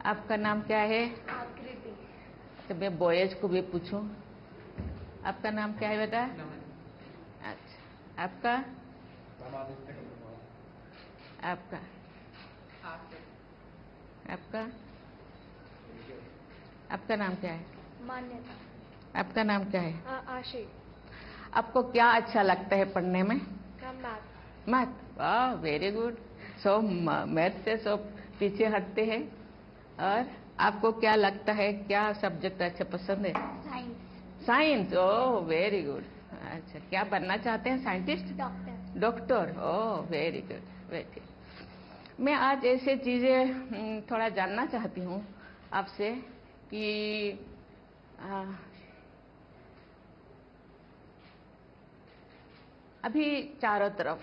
आपका नाम क्या है? आकृति। तो मैं बॉयज को भी पूछूं, आपका नाम क्या है बेटा? अच्छा, आपका? आपका? आपका? आपका नाम क्या है? मान्यता। आपका नाम क्या है? आशी। आपको क्या अच्छा लगता है पढ़ने में? मैथ। मैथ, वाह वेरी गुड। सब मैथ से सब पीछे हटते हैं। और आपको क्या लगता है, क्या सब्जेक्ट अच्छा पसंद है? Science. Science, oh very good. अच्छा, क्या बनना चाहते हैं? Scientist? Doctor. Doctor, oh very good, very good. मैं आज ऐसे चीज़ें थोड़ा जानना चाहती हूँ आपसे कि अभी चारों तरफ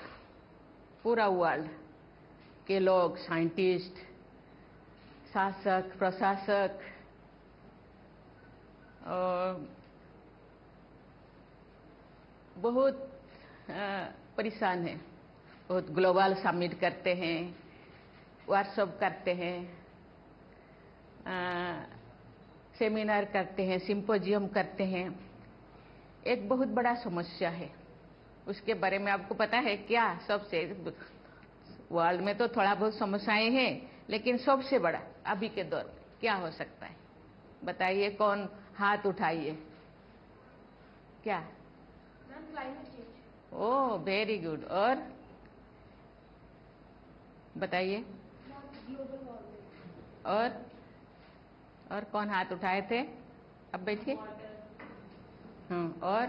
पूरा वर्ल्ड के लोग, साइंटिस्ट, शासक, प्रशासक और बहुत परेशान हैं। बहुत ग्लोबल समिट करते हैं, वर्कशॉप करते हैं, सेमिनार करते हैं, सिंपोजियम करते हैं। एक बहुत बड़ा समस्या है, उसके बारे में आपको पता है क्या? सबसे वर्ल्ड में तो थोड़ा बहुत समस्याएं हैं, लेकिन सबसे बड़ा अभी के दौर में क्या हो सकता है? बताइए, कौन हाथ उठाइए। क्या? Climate change. Oh very good. और बताइए। Global warming. और कौन हाथ उठाए थे? अब बैठिए। हाँ, और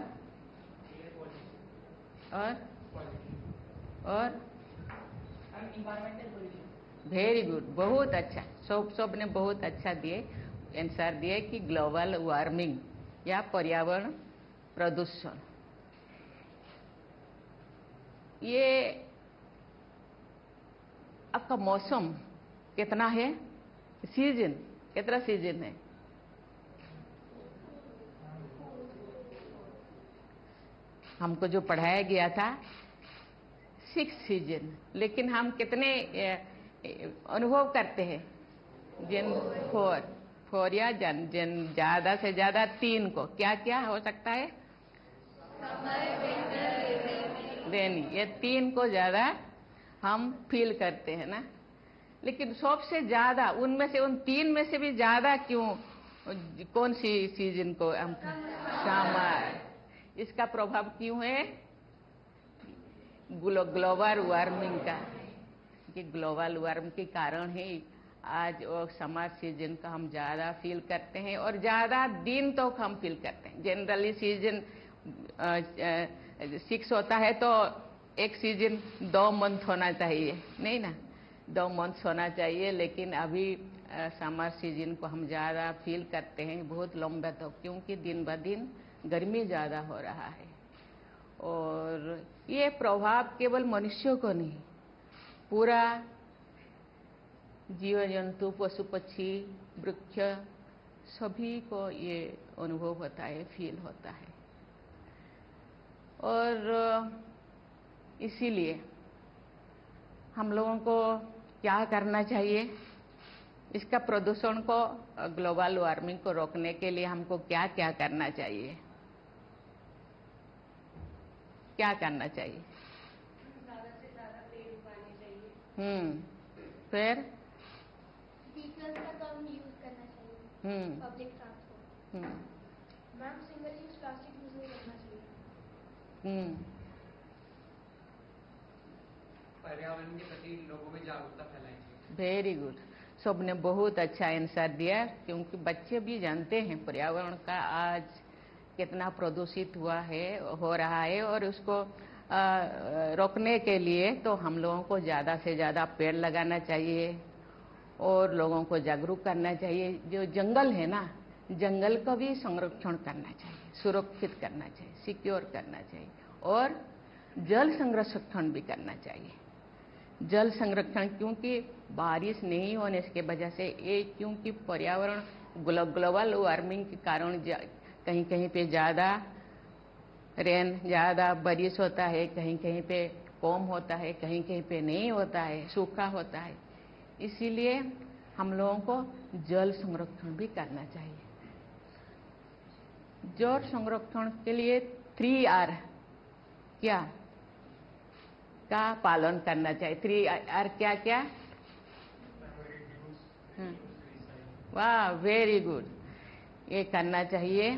वेरी गुड, बहुत अच्छा। सब ने बहुत अच्छा दिए, आंसर दिए कि ग्लोबल वार्मिंग या पर्यावरण प्रदूषण। ये आपका मौसम कितना है? सीजन कितना सीजन है? हमको जो पढ़ाया गया था 6 सीजन, लेकिन हम कितने अनुभव करते हैं? जिन 4 या ज्यादा से ज्यादा 3 को। क्या क्या हो सकता है? रेनी, ये 3 को ज्यादा हम फील करते हैं ना। लेकिन सबसे ज्यादा उनमें से, उन 3 में से भी ज्यादा क्यों, कौन सी सीजन को हम? समर। इसका प्रभाव क्यों है? ग्लोबल वार्मिंग का, कि ग्लोबल वार्मिंग के कारण ही आज और समर सीजन का हम ज़्यादा फील करते हैं और ज़्यादा दिन तो हम फील करते हैं। जनरली सीजन 6 होता है तो एक सीजन 2 मंथ होना चाहिए, नहीं ना? 2 मंथ होना चाहिए, लेकिन अभी समर सीजन को हम ज़्यादा फील करते हैं, बहुत लंबा, तो क्योंकि दिन ब दिन गर्मी ज़्यादा हो रहा है। और ये प्रभाव केवल मनुष्यों को नहीं, पूरा जीव जंतु, पशु पक्षी, वृक्ष, सभी को ये अनुभव होता है, फील होता है। और इसीलिए हम लोगों को क्या करना चाहिए? इसका प्रदूषण को, ग्लोबल वार्मिंग को रोकने के लिए हमको क्या क्या करना चाहिए? क्या करना चाहिए? ज़्यादा से ज़्यादा पेड़ उगाने चाहिए। फिर व्हीकल्स का कम यूज करना चाहिए। Public transport. Ma'am, single use plastic use नहीं करना चाहिए। पर्यावरण के प्रति लोगों में जागरूकता फैलानी चाहिए। वेरी गुड, सबने बहुत अच्छा आंसर दिया, क्योंकि बच्चे भी जानते हैं पर्यावरण का आज कितना प्रदूषित हो रहा है। और उसको रोकने के लिए तो हम लोगों को ज़्यादा से ज़्यादा पेड़ लगाना चाहिए और लोगों को जागरूक करना चाहिए। जो जंगल है ना, जंगल का भी संरक्षण करना चाहिए, सुरक्षित करना चाहिए, सिक्योर करना चाहिए। और जल संरक्षण भी करना चाहिए। जल संरक्षण, क्योंकि बारिश नहीं होने की वजह से ये, क्योंकि पर्यावरण ग्लोबल वार्मिंग के कारण कहीं कहीं पे ज़्यादा रेन, ज़्यादा बारिश होता है, कहीं कहीं पे कम होता है, कहीं कहीं पे नहीं होता है, सूखा होता है। इसीलिए हम लोगों को जल संरक्षण भी करना चाहिए। जल संरक्षण के लिए 3R क्या का पालन करना चाहिए। 3R क्या क्या? वाह, वेरी गुड। ये करना चाहिए,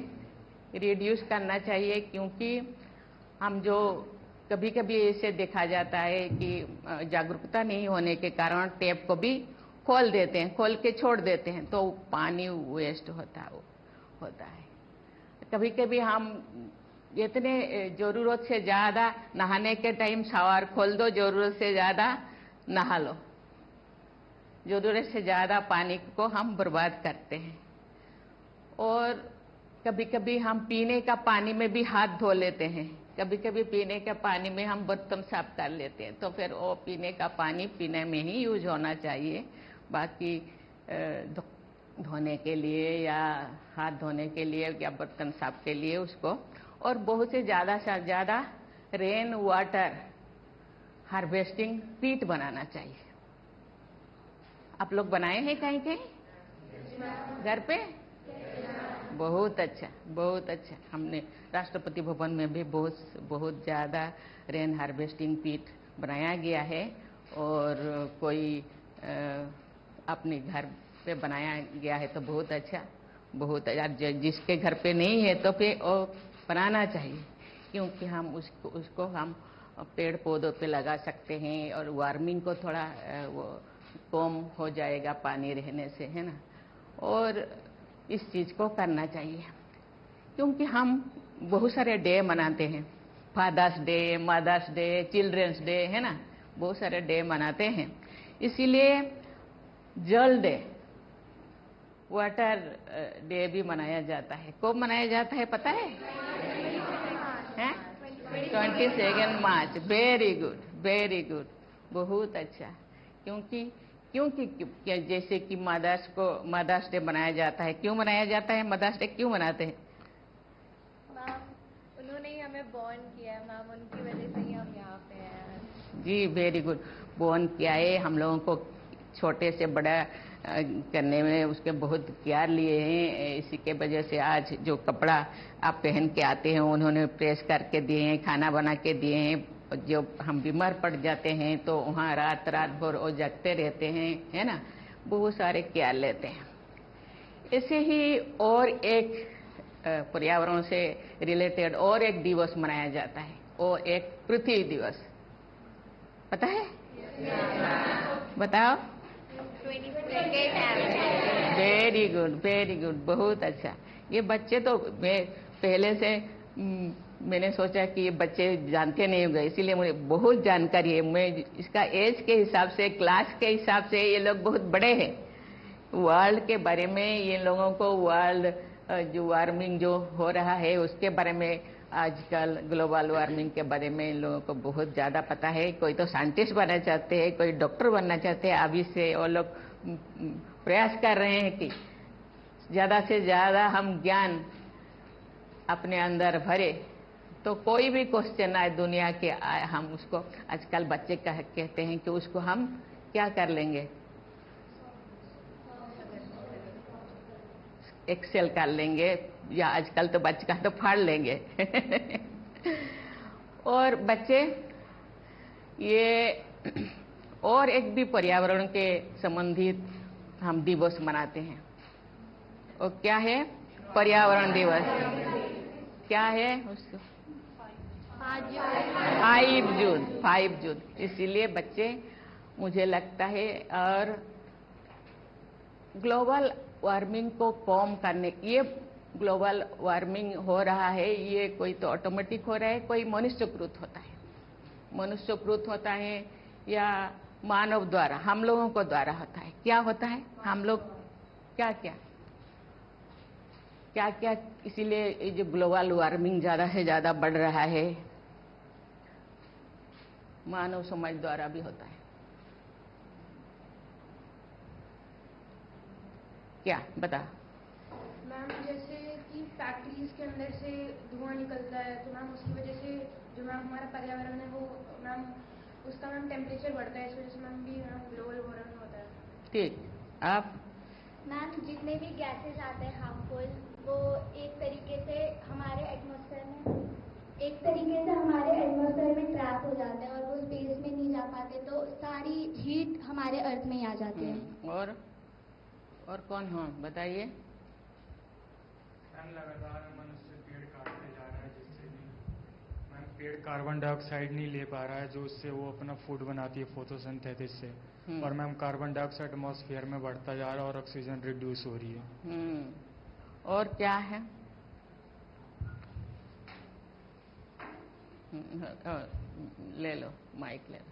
रिड्यूस करना चाहिए, क्योंकि हम जो कभी कभी ऐसे देखा जाता है कि जागरूकता नहीं होने के कारण टैप को भी खोल देते हैं, खोल के छोड़ देते हैं, तो पानी वेस्ट होता है। कभी कभी हम इतने जरूरत से ज़्यादा नहाने के टाइम शावर खोल दो, जरूरत से ज़्यादा नहा लो, जरूरत से ज़्यादा पानी को हम बर्बाद करते हैं। और कभी कभी हम पीने का पानी में भी हाथ धो लेते हैं, कभी कभी पीने के पानी में हम बर्तन साफ कर लेते हैं, तो फिर वो पीने का पानी पीने में ही यूज होना चाहिए, बाकी धोने के लिए या हाथ धोने के लिए या बर्तन साफ के लिए उसको। और बहुत से ज़्यादा रेन वाटर हार्वेस्टिंग पीट बनाना चाहिए। आप लोग बनाए हैं कहीं कहीं घर पे? बहुत अच्छा, बहुत अच्छा। हमने राष्ट्रपति भवन में भी बहुत ज़्यादा रेन हार्वेस्टिंग पीट बनाया गया है, और कोई अपने घर पे बनाया गया है तो बहुत अच्छा, बहुत अच्छा। जिसके घर पे नहीं है तो फिर वो बनाना चाहिए, क्योंकि हम उसको हम पेड़ पौधों पे लगा सकते हैं, और वार्मिंग को थोड़ा वो कम हो जाएगा पानी रहने से, है ना। और इस चीज़ को करना चाहिए, क्योंकि हम बहुत सारे डे मनाते हैं, Father's Day, Mother's Day, Children's Day, है ना, बहुत सारे डे मनाते हैं। इसीलिए जल डे, वाटर डे भी मनाया जाता है। कब मनाया जाता है पता है? 22 मार्च। वेरी गुड, वेरी गुड, बहुत अच्छा। क्योंकि जैसे कि मदर्स डे मनाया जाता है। क्यों मनाया जाता है मदर्स डे? क्यों मनाते हैं? मैम, उन्होंने ही हमें बॉर्न किया है मैम, उनकी वजह से ही हम यहाँ पे हैं। जी, वेरी गुड। बॉर्न किया है, हम लोगों को छोटे से बड़ा करने में उसके बहुत केयर लिए हैं। इसी के वजह से आज जो कपड़ा आप पहन के आते हैं उन्होंने प्रेस करके दिए हैं, खाना बना के दिए हैं। जो हम बीमार पड़ जाते हैं तो वहाँ रात भर वो जगते रहते हैं, है ना, बहुत सारे केयर लेते हैं। ऐसे ही और एक पर्यावरण से रिलेटेड और एक दिवस मनाया जाता है, और एक पृथ्वी दिवस। पता है? बताओ। वेरी गुड, वेरी गुड, बहुत अच्छा। ये बच्चे तो पहले से मैंने सोचा कि ये बच्चे जानते नहीं होंगे, इसीलिए मुझे बहुत जानकारी है। मैं इसका एज के हिसाब से, क्लास के हिसाब से ये लोग बहुत बड़े हैं। वर्ल्ड के बारे में ये लोगों को, वर्ल्ड जो वार्मिंग जो हो रहा है उसके बारे में, आजकल ग्लोबल वार्मिंग के बारे में इन लोगों को बहुत ज़्यादा पता है। कोई तो साइंटिस्ट बनना चाहते हैं, कोई डॉक्टर बनना चाहते हैं। अभी से वो लोग प्रयास कर रहे हैं कि ज़्यादा से ज़्यादा हम ज्ञान अपने अंदर भरे, तो कोई भी क्वेश्चन आए दुनिया के आए, हम उसको, आजकल बच्चे कहते हैं कि उसको हम क्या कर लेंगे, एक्सेल कर लेंगे, या आजकल तो बच्चे का तो फाड़ लेंगे। और बच्चे ये और एक भी पर्यावरण के संबंधित हम दिवस मनाते हैं, और क्या है? पर्यावरण दिवस क्या है उसको? 5 जून। इसीलिए बच्चे, मुझे लगता है, और ग्लोबल वार्मिंग को कम करने, ये ग्लोबल वार्मिंग हो रहा है, ये कोई तो ऑटोमेटिक हो रहा है, कोई मनुष्यकृत होता है, मनुष्यकृत होता है, या मानव द्वारा, हम लोगों को द्वारा होता है। क्या होता है? हम लोग क्या क्या, इसीलिए जो ग्लोबल वार्मिंग ज़्यादा से ज़्यादा बढ़ रहा है, मानव समाज द्वारा भी होता है। क्या बता? मैम, जैसे कि फैक्ट्रीज के अंदर से धुआं निकलता है, तो मैम उसकी वजह से जो मैम हमारा पर्यावरण है वो मैम उसका मैम टेम्परेचर बढ़ता है, इस वजह से मैम भी मैम ग्लोबल वार्मिंग होता है। ठीक, आप? मैम, जितने भी गैसेस आते हैं हार्मफुल, वो एक तरीके से हमारे एटमॉस्फेयर में ट्रैप हो जाते हैं और वो स्पेस में नहीं जा पाते, तो सारी हीट हमारे अर्थ में ही आ जाती है। और कौन हो बताइए? मैम, लगातार मनुष्य पेड़ काटते जा रहा है, जिससे भी मैम पेड़ कार्बन डाइऑक्साइड नहीं ले पा रहा है, जो उससे वो अपना फूड बनाती है फोटोसिंथेसिस से। और मैम कार्बन डाइऑक्साइड एटमॉस्फेयर में बढ़ता जा रहा है और ऑक्सीजन रिड्यूस हो रही है। और क्या है? ले लो, माइक ले लो।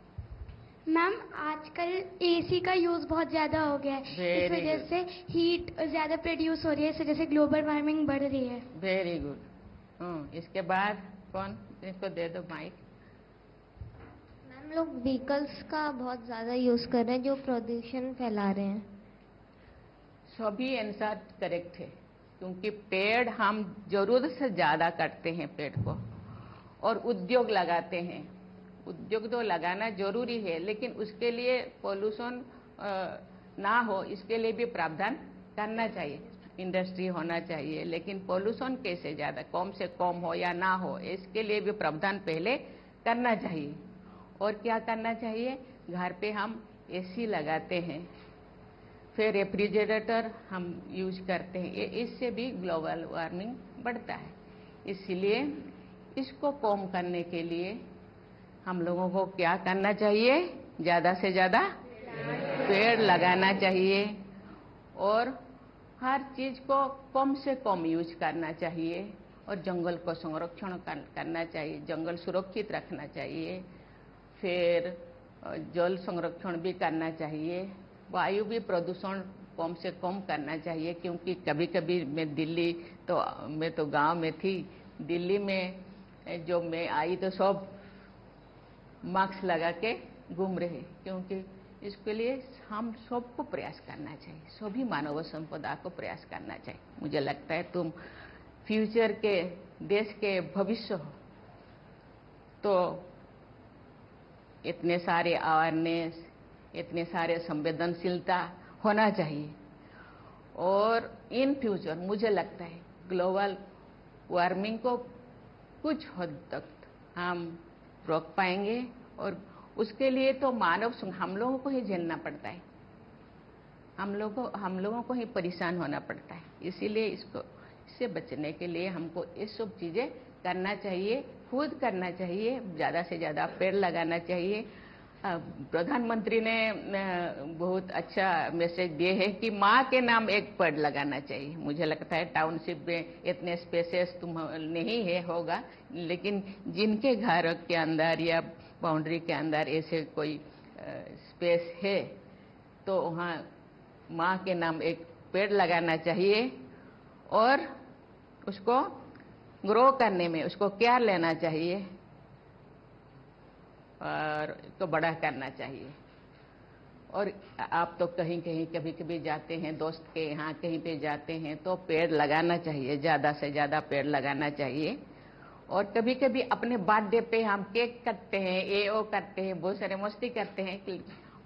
मैम, आजकल एसी का यूज़ बहुत ज़्यादा हो गया है, इस वजह से हीट ज़्यादा प्रोड्यूस हो रही है, इस वजह से ग्लोबल वार्मिंग बढ़ रही है। Very good. इसके बाद कौन? इसको दे दो माइक। मैम, लोग व्हीकल्स का बहुत ज़्यादा यूज़ कर रहे हैं, जो प्रदूषण फैला रहे हैं। सभी आंसर करेक्ट है, क्योंकि पेड़ हम जरूरत से ज़्यादा काटते हैं पेड़ को, और उद्योग लगाते हैं। उद्योग तो लगाना जरूरी है, लेकिन उसके लिए पोल्यूशन ना हो, इसके लिए भी प्रावधान करना चाहिए। इंडस्ट्री होना चाहिए, लेकिन पोल्यूशन कैसे ज़्यादा कम से कम हो या ना हो, इसके लिए भी प्रावधान पहले करना चाहिए। और क्या करना चाहिए? घर पे हम एसी लगाते हैं, फिर रेफ्रिजरेटर हम यूज करते हैं, इससे भी ग्लोबल वार्मिंग बढ़ता है। इसलिए इसको कम करने के लिए हम लोगों को क्या करना चाहिए? ज़्यादा से ज़्यादा पेड़ लगाना चाहिए, और हर चीज़ को कम से कम यूज करना चाहिए, और जंगल को संरक्षण करना चाहिए, जंगल सुरक्षित रखना चाहिए। फिर जल संरक्षण भी करना चाहिए, वायु भी प्रदूषण कम से कम करना चाहिए। क्योंकि कभी कभी मैं तो गांव में थी, दिल्ली में जो मैं आई तो सब मास्क लगा के घूम रहे, क्योंकि इसके लिए हम सबको प्रयास करना चाहिए, सभी मानव संपदा को प्रयास करना चाहिए। मुझे लगता है तुम फ्यूचर के देश के भविष्य हो, तो इतने सारे अवेयरनेस, इतने सारे संवेदनशीलता होना चाहिए। और इन फ्यूचर मुझे लगता है ग्लोबल वार्मिंग को कुछ हद तक हम रोक पाएंगे, और उसके लिए तो हम लोगों को ही झेलना पड़ता है, हम लोगों को ही परेशान होना पड़ता है। इसीलिए इससे बचने के लिए हमको ये सब चीज़ें करना चाहिए, खुद करना चाहिए, ज़्यादा से ज़्यादा पेड़ लगाना चाहिए। प्रधानमंत्री ने बहुत अच्छा मैसेज दिए है कि माँ के नाम एक पेड़ लगाना चाहिए। मुझे लगता है टाउनशिप में इतने स्पेसेस नहीं है होगा, लेकिन जिनके घर के अंदर या बाउंड्री के अंदर ऐसे कोई स्पेस है, तो वहाँ माँ के नाम एक पेड़ लगाना चाहिए, और उसको ग्रो करने में उसको केयर लेना चाहिए, और इसको बड़ा करना चाहिए। और आप तो कहीं कहीं कभी कभी जाते हैं, दोस्त के यहाँ कहीं पे जाते हैं, तो पेड़ लगाना चाहिए, ज़्यादा से ज़्यादा पेड़ लगाना चाहिए। और कभी कभी अपने बर्थडे पे हम केक काटते हैं, ये वो करते हैं, बहुत सारे मस्ती करते हैं। कि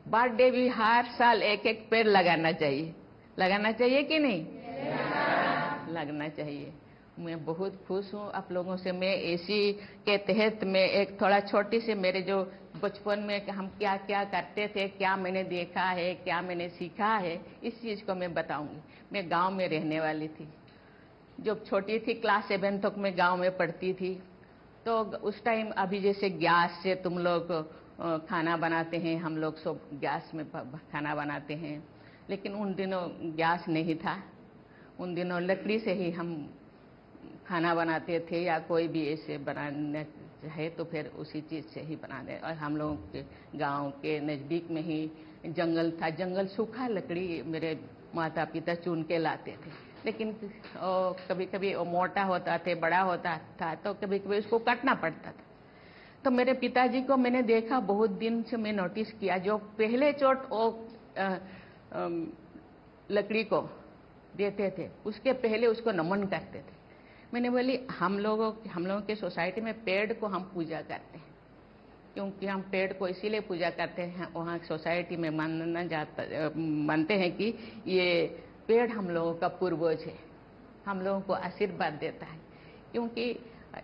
बर्थडे भी हर साल एक एक पेड़ लगाना चाहिए। लगाना चाहिए कि नहीं? लगना चाहिए। मैं बहुत खुश हूँ आप लोगों से। मैं इसी के तहत में एक थोड़ा छोटी सी, मेरे जो बचपन में हम क्या क्या करते थे, क्या मैंने देखा है, क्या मैंने सीखा है, इस चीज़ को मैं बताऊंगी। मैं गांव में रहने वाली थी, जब छोटी थी, क्लास 7 तक मैं गांव में पढ़ती थी। तो उस टाइम अभी जैसे गैस से तुम लोग खाना बनाते हैं, हम लोग सब गैस में खाना बनाते हैं, लेकिन उन दिनों गैस नहीं था। उन दिनों लकड़ी से ही हम खाना बनाते थे, या कोई भी ऐसे बनाना चाहे तो फिर उसी चीज़ से ही बनाते। और हम लोगों के गांव के नज़दीक में ही जंगल था, जंगल सूखा लकड़ी मेरे माता पिता चुन के लाते थे, लेकिन कभी कभी वो मोटा होता था, बड़ा होता था, तो कभी कभी उसको काटना पड़ता था। तो मेरे पिताजी को मैंने देखा, बहुत दिन से मैं नोटिस किया, जो पहले चोट वो लकड़ी को देते थे, उसके पहले उसको नमन करते थे। मैंने बोली हम लोगों के सोसाइटी में पेड़ को हम पूजा करते हैं, क्योंकि हम पेड़ को इसीलिए पूजा करते हैं, वहाँ सोसाइटी में मानते हैं कि ये पेड़ हम लोगों का पूर्वज है, हम लोगों को आशीर्वाद देता है। क्योंकि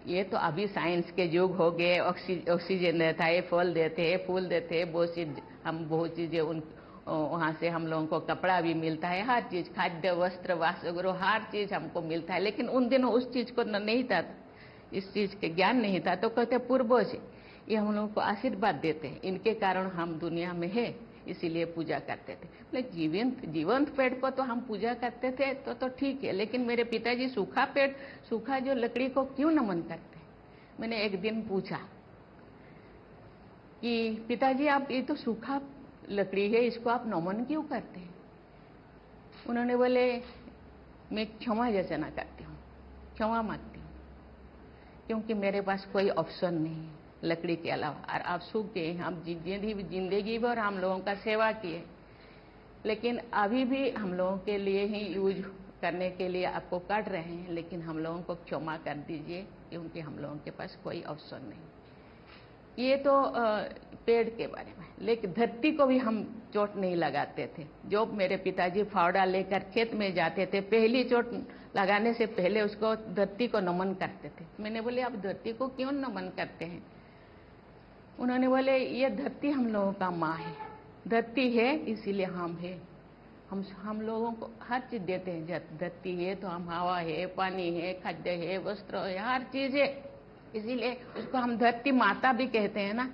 ये तो अभी साइंस के युग हो गए, ऑक्सीजन देता है, फल देते हैं, फूल देते हैं, बहुत चीज़ें उन वहाँ से हम लोगों को कपड़ा भी मिलता है, हर चीज़, खाद्य वस्त्र वासगृह हर चीज़ हमको मिलता है। लेकिन उन दिनों उस चीज़ को नहीं था, इस चीज़ के ज्ञान नहीं था, तो कहते पूर्वज ये हम लोगों को आशीर्वाद देते हैं, इनके कारण हम दुनिया में है, इसीलिए पूजा करते थे। मतलब जीवंत पेड़ को तो हम पूजा करते थे तो ठीक है, लेकिन मेरे पिताजी सूखा जो लकड़ी को क्यों नमन करते? मैंने एक दिन पूछा कि पिताजी आप ये तो सूखा लकड़ी है, इसको आप नमन क्यों करते हैं? उन्होंने बोले मैं क्षमा याचना करती हूँ, क्षमा मांगती हूँ, क्योंकि मेरे पास कोई ऑप्शन नहीं है लकड़ी के अलावा। और आप सूख गए, हम जिंदगी भर हम लोगों का सेवा किए, लेकिन अभी भी हम लोगों के लिए ही यूज करने के लिए आपको काट रहे हैं, लेकिन हम लोगों को क्षमा कर दीजिए, क्योंकि हम लोगों के पास कोई ऑप्शन नहीं। ये तो पेड़ के बारे में, लेकिन धरती को भी हम चोट नहीं लगाते थे। जो मेरे पिताजी फावड़ा लेकर खेत में जाते थे, पहली चोट लगाने से पहले उसको धरती को नमन करते थे। मैंने बोले आप धरती को क्यों नमन करते हैं? उन्होंने बोले ये धरती हम लोगों का माँ है, धरती है इसीलिए हम है, हम लोगों को हर चीज देते हैं। धरती है तो हम हवा है, पानी है, खाद्य है, वस्त्र है, हर चीज है, इसीलिए उसको हम धरती माता भी कहते हैं ना।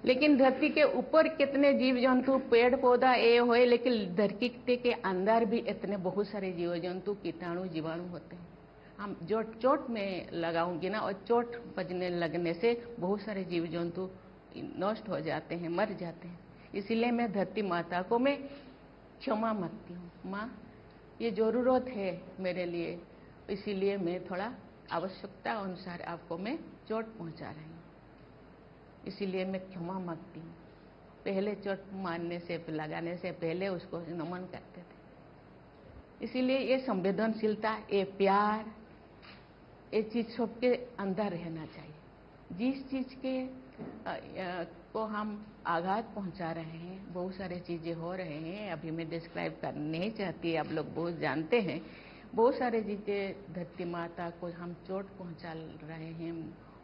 लेकिन धरती के ऊपर कितने जीव जंतु पेड़ पौधा ये होए, लेकिन धरती के अंदर भी इतने बहुत सारे जीव जंतु कीटाणु जीवाणु होते हैं। हम जो चोट में लगाऊंगी ना, और चोट बजने लगने से बहुत सारे जीव जंतु नष्ट हो जाते हैं, मर जाते हैं। इसीलिए मैं धरती माता को मैं क्षमा मांगती हूँ, माँ ये जरूरत है मेरे लिए, इसीलिए मैं थोड़ा आवश्यकता अनुसार आपको मैं चोट पहुँचा रही हूँ, इसीलिए मैं क्षमा मांगती हूँ। पहले चोट मारने से लगाने से पहले उसको नमन करते थे। इसीलिए ये संवेदनशीलता, ये प्यार, ये चीज सबके अंदर रहना चाहिए। जिस चीज के को हम आघात पहुंचा रहे हैं, बहुत सारे चीजें हो रहे हैं, अभी मैं डिस्क्राइब करना नहीं चाहती, आप लोग बहुत जानते हैं। बहुत सारे चीजें धरती माता को हम चोट पहुंचा रहे हैं,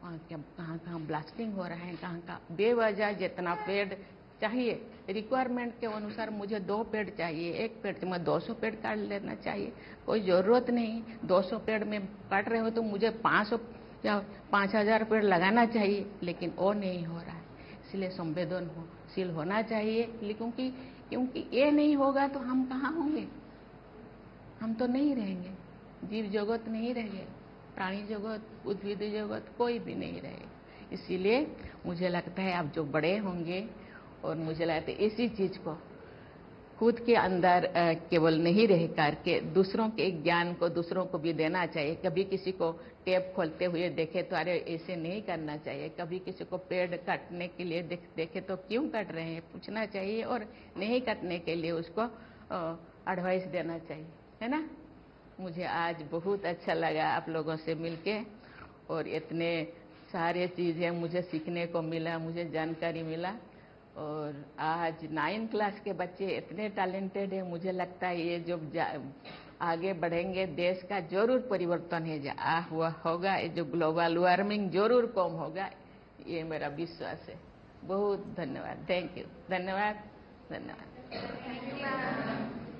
कहाँ कहाँ ब्लास्टिंग हो रहा है, कहाँ कहाँ बेवजह जितना पेड़ चाहिए रिक्वायरमेंट के अनुसार मुझे 2 पेड़ चाहिए, 1 पेड़ में 200 पेड़ काट लेना चाहिए, कोई ज़रूरत नहीं। 200 पेड़ में काट रहे हो तो मुझे 500 या 5000 पेड़ लगाना चाहिए, लेकिन वो नहीं हो रहा है। इसलिए संवेदनशील होना चाहिए, क्योंकि ये नहीं होगा तो हम कहाँ होंगे? हम तो नहीं रहेंगे, जीव जगत नहीं रहेंगे, प्राणी जगत, उद्भिद जगत कोई भी नहीं रहेगा। इसीलिए मुझे लगता है आप जो बड़े होंगे, और मुझे लगता है इसी चीज को खुद के अंदर केवल नहीं रह करके दूसरों के ज्ञान को दूसरों को भी देना चाहिए। कभी किसी को टेप खोलते हुए देखे तो अरे ऐसे नहीं करना चाहिए, कभी किसी को पेड़ काटने के लिए देखे तो क्यों काट रहे हैं पूछना चाहिए, और नहीं काटने के लिए उसको एडवाइस देना चाहिए, है ना। मुझे आज बहुत अच्छा लगा आप लोगों से मिलके, और इतने सारे चीज़ें मुझे सीखने को मिला, मुझे जानकारी मिला। और आज 9th क्लास के बच्चे इतने टैलेंटेड है, मुझे लगता है ये जो आगे बढ़ेंगे देश का जरूर परिवर्तन हुआ होगा, ये जो ग्लोबल वार्मिंग जरूर कम होगा, ये मेरा विश्वास है। बहुत धन्यवाद, थैंक यू, धन्यवाद।